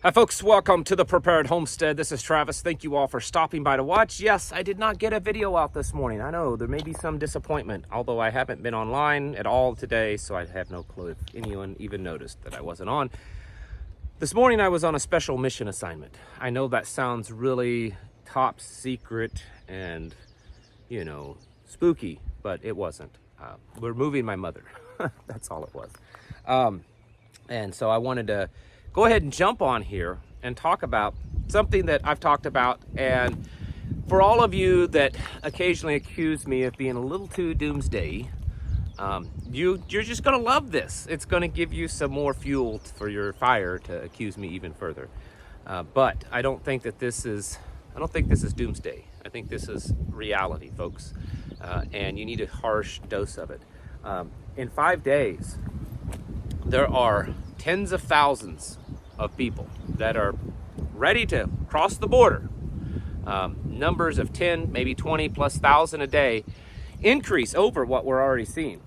Hi folks, welcome to the Prepared Homestead. This is Travis. Thank you all for stopping by to watch. Yes, I did not get a video out this morning. I know there may be some disappointment, although I haven't been online at all today, so I have no clue if anyone even noticed that I wasn't on. This morning I was on a special mission assignment. I know that sounds really top secret and, you know, spooky, but it wasn't. We're moving my mother. That's all it was. And so I wanted to go ahead and jump on here and talk about something that I've talked about. And for all of you that occasionally accuse me of being a little too doomsday, you're just gonna love this. It's gonna give you some more fuel for your fire to accuse me even further. But I don't think this is doomsday. I think this is reality, folks. And you need a harsh dose of it. In 5 days, there are tens of thousands of people that are ready to cross the border. Numbers of 10, maybe 20 plus thousand a day increase over what we're already seeing.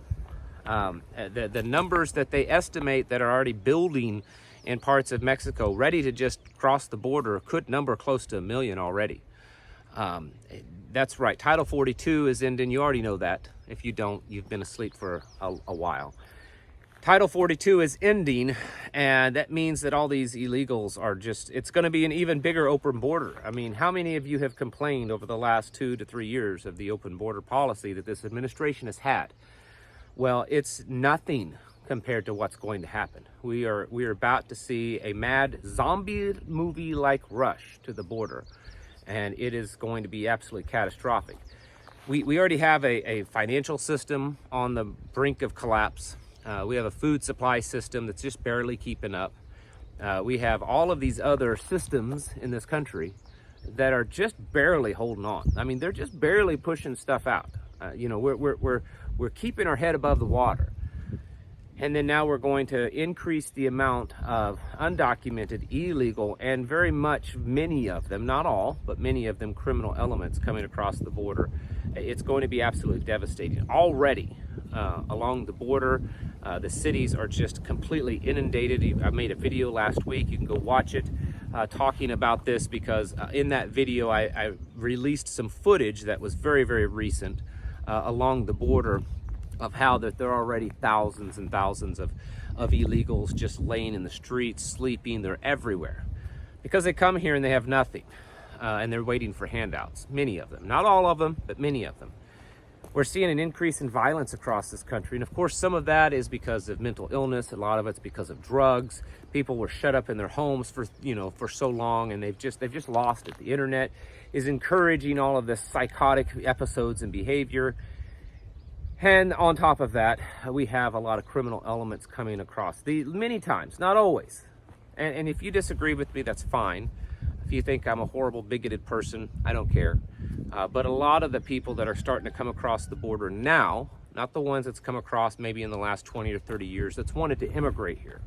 The numbers that they estimate that are already building in parts of Mexico ready to just cross the border could number close to 1 million already. That's right, Title 42 is ending. You already know that. If you don't, you've been asleep for a while. Title 42 is ending, and that means that all these illegals are it's going to be an even bigger open border. I mean, how many of you have complained over the last 2 to 3 years of the open border policy that this administration has had? Well, it's nothing compared to what's going to happen. We are about to see a mad zombie movie-like rush to the border, and it is going to be absolutely catastrophic. We already have a financial system on the brink of collapse. We have a food supply system that's just barely keeping up. We have all of these other systems in this country that are just barely holding on. I mean, they're just barely pushing stuff out. We're keeping our head above the water. And then now we're going to increase the amount of undocumented, illegal, and very much many of them, not all, but many of them criminal elements coming across the border. It's going to be absolutely devastating. Already along the border, the cities are just completely inundated. I made a video last week. You can go watch it talking about this because in that video I released some footage that was very, very recent along the border of how that there are already thousands and thousands of illegals just laying in the streets, sleeping. They're everywhere because they come here and they have nothing and they're waiting for handouts. Many of them, not all of them, but many of them. We're seeing an increase in violence across this country. And of course, some of that is because of mental illness. A lot of it's because of drugs. People were shut up in their homes for so long, and they've just lost it. The internet is encouraging all of this psychotic episodes and behavior. And on top of that, we have a lot of criminal elements coming across many times, not always. And if you disagree with me, that's fine. If you think I'm a horrible, bigoted person, I don't care. But a lot of the people that are starting to come across the border now, not the ones that's come across maybe in the last 20 or 30 years, that's wanted to immigrate here.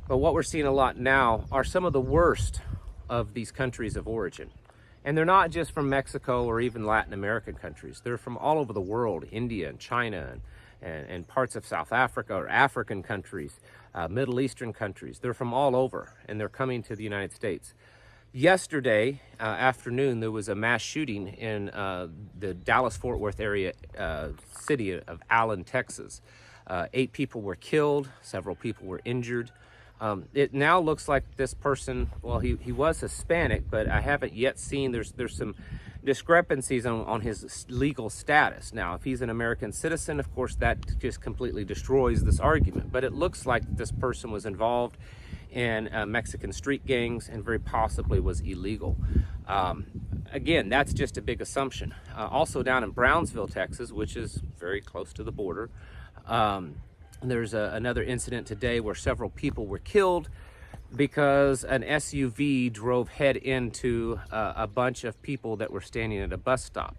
But what we're seeing a lot now are some of the worst of these countries of origin. And they're not just from Mexico or even Latin American countries. They're from all over the world, India and China and parts of South Africa or African countries, Middle Eastern countries. They're from all over, and they're coming to the United States. Yesterday afternoon, there was a mass shooting in the Dallas-Fort Worth area city of Allen, Texas. 8 people were killed, several people were injured. It now looks like this person, well, he was Hispanic, but I haven't yet seen, there's some discrepancies on his legal status. Now, if he's an American citizen, of course, that just completely destroys this argument. But it looks like this person was involved in Mexican street gangs and very possibly was illegal. Again, that's just a big assumption. Also down in Brownsville, Texas, which is very close to the border, there's another incident today where several people were killed because an SUV drove head into a bunch of people that were standing at a bus stop.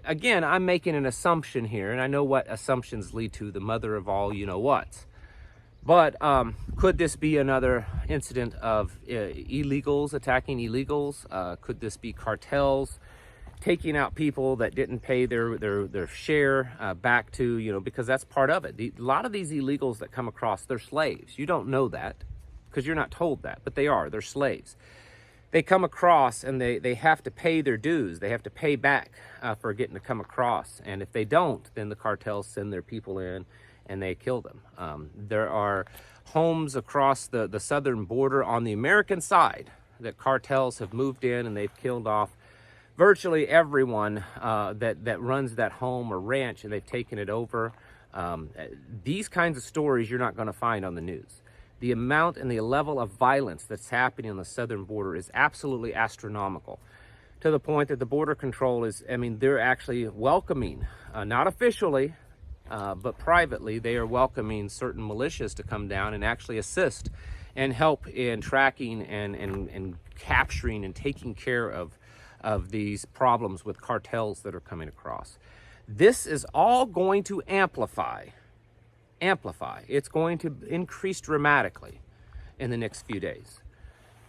Again, I'm making an assumption here, and I know what assumptions lead to the mother of all you-know-whats. But could this be another incident of illegals attacking illegals? Could this be cartels taking out people that didn't pay their share back to, because that's part of it. A lot of these illegals that come across, they're slaves. You don't know that. because you're not told that, but they are. They're slaves. They come across and they have to pay their dues. They have to pay back for getting to come across. And if they don't, then the cartels send their people in and they kill them. There are homes across the southern border on the American side that cartels have moved in, and they've killed off virtually everyone that runs that home or ranch, and they've taken it over. These kinds of stories you're not going to find on the news. The amount and the level of violence that's happening on the southern border is absolutely astronomical, to the point that the border control is, I mean, they're actually welcoming, not officially, but privately, they are welcoming certain militias to come down and actually assist and help in tracking and capturing and taking care of these problems with cartels that are coming across. This is all going to amplify. It's going to increase dramatically in the next few days.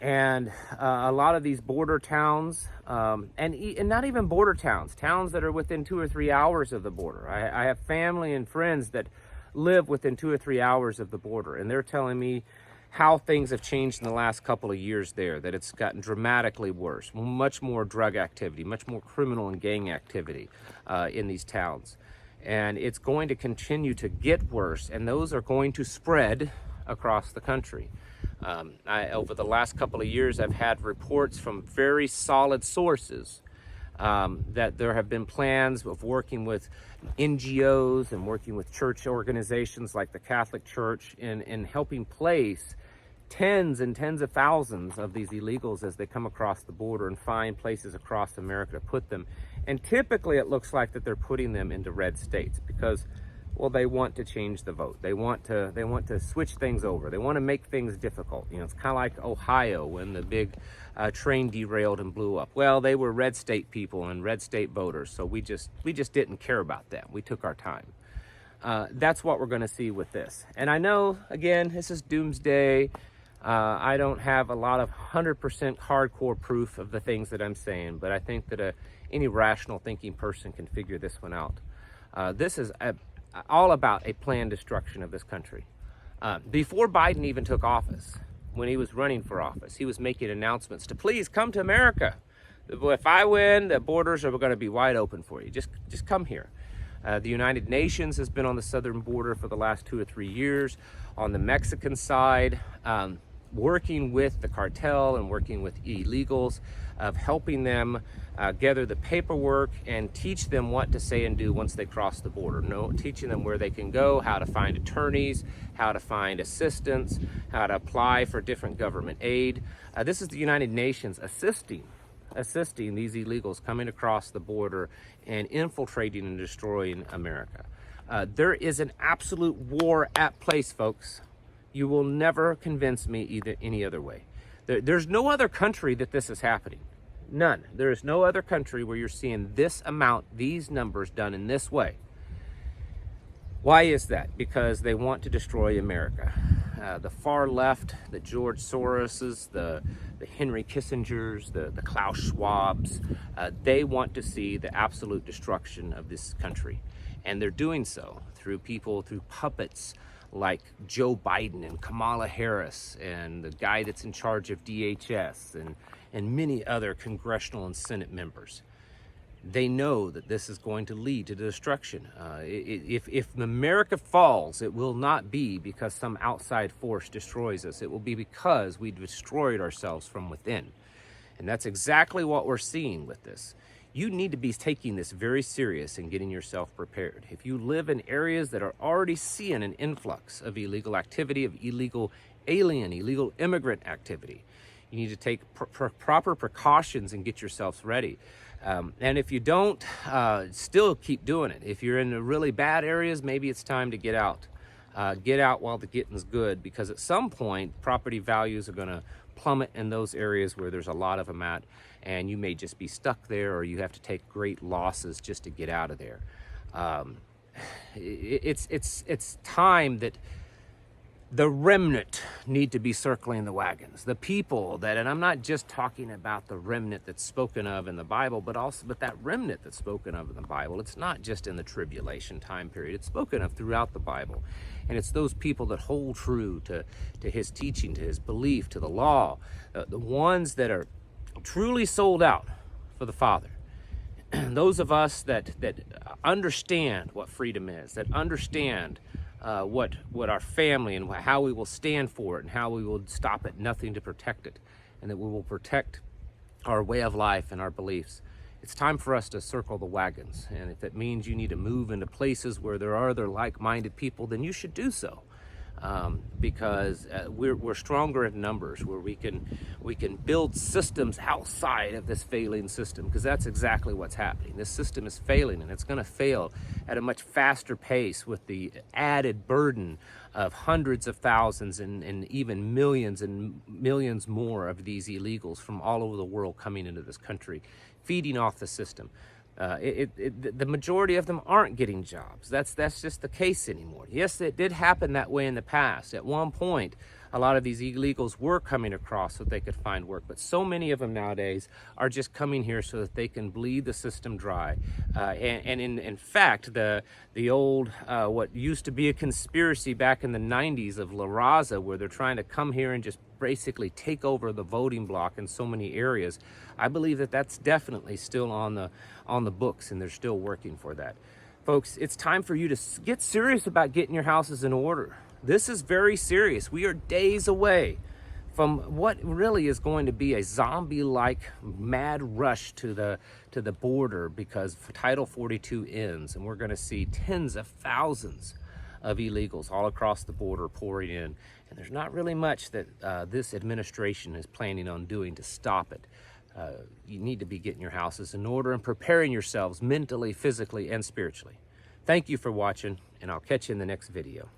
And a lot of these border towns, and not even border towns that are within 2 or 3 hours of the border. I have family and friends that live within 2 or 3 hours of the border, and they're telling me how things have changed in the last couple of years there, that it's gotten dramatically worse, much more drug activity, much more criminal and gang activity in these towns. And it's going to continue to get worse, and those are going to spread across the country. Over the last couple of years, I've had reports from very solid sources that there have been plans of working with NGOs and working with church organizations like the Catholic Church in helping place tens and tens of thousands of these illegals as they come across the border and find places across America to put them. And typically it looks like that they're putting them into red states because, well, they want to change the vote. They want to switch things over. They want to make things difficult. You know, it's kind of like Ohio when the big train derailed and blew up. Well, they were red state people and red state voters, so we just didn't care about them. We took our time. That's what we're going to see with this. And I know, again, this is doomsday. I don't have a lot of 100% hardcore proof of the things that I'm saying, but I think that any rational thinking person can figure this one out. This is all about a planned destruction of this country. Before Biden even took office, when he was running for office, he was making announcements to please come to America. If I win, the borders are going to be wide open for you. Just come here. The United Nations has been on the southern border for the last 2 or 3 years. On the Mexican side, working with the cartel and working with illegals, of helping them gather the paperwork and teach them what to say and do once they cross the border. Teaching them where they can go, how to find attorneys, how to find assistance, how to apply for different government aid. This is the United Nations assisting these illegals coming across the border and infiltrating and destroying America. There is an absolute war at place, folks. You will never convince me any other way. There's no other country that this is happening. None. There is no other country where you're seeing this amount, these numbers done in this way. Why is that? Because they want to destroy America. The far left, the George Soroses, the Henry Kissingers, the Klaus Schwabs, they want to see the absolute destruction of this country. And they're doing so through puppets like Joe Biden and Kamala Harris and the guy that's in charge of DHS and many other congressional and Senate members. They know that this is going to lead to destruction. If America falls, it will not be because some outside force destroys us. It will be because we destroyed ourselves from within. And that's exactly what we're seeing with this. You need to be taking this very serious and getting yourself prepared. If you live in areas that are already seeing an influx of illegal activity, of illegal immigrant activity, you need to take proper precautions and get yourselves ready. And if you don't, still keep doing it. If you're in the really bad areas, maybe it's time to get out. Get out while the getting's good, because at some point, property values are going to plummet in those areas where there's a lot of them at, and you may just be stuck there, or you have to take great losses just to get out of there. It's time that The remnant need to be circling the wagons. The people that, and I'm not just talking about the remnant that's spoken of in the Bible, but that remnant that's spoken of in the Bible. It's not just in the tribulation time period. It's spoken of throughout the Bible. And it's those people that hold true to his teaching, to his belief, to the law, the ones that are truly sold out for the Father. Those of us that understand what freedom is, that understand what our family and how we will stand for it and how we will stop at nothing to protect it, and that we will protect our way of life and our beliefs. It's time for us to circle the wagons, and if it means you need to move into places where there are other like-minded people, then you should do so. Because we're stronger in numbers, where we can build systems outside of this failing system, because that's exactly what's happening. This system is failing, and it's going to fail at a much faster pace with the added burden of hundreds of thousands and even millions and millions more of these illegals from all over the world coming into this country, feeding off the system. The majority of them aren't getting jobs. That's just the case anymore. Yes, it did happen that way in the past. At one point, a lot of these illegals were coming across so they could find work, but so many of them nowadays are just coming here so that they can bleed the system dry. And in fact, the old, what used to be a conspiracy back in the 90s of La Raza, where they're trying to come here and just basically take over the voting block in so many areas, I believe that that's definitely still on the books, and they're still working for that. Folks, it's time for you to get serious about getting your houses in order. This is very serious. We are days away from what really is going to be a zombie-like mad rush to the border, because Title 42 ends, and we're going to see tens of thousands of illegals all across the border pouring in. And there's not really much that this administration is planning on doing to stop it. You need to be getting your houses in order and preparing yourselves mentally, physically, and spiritually. Thank you for watching, and I'll catch you in the next video.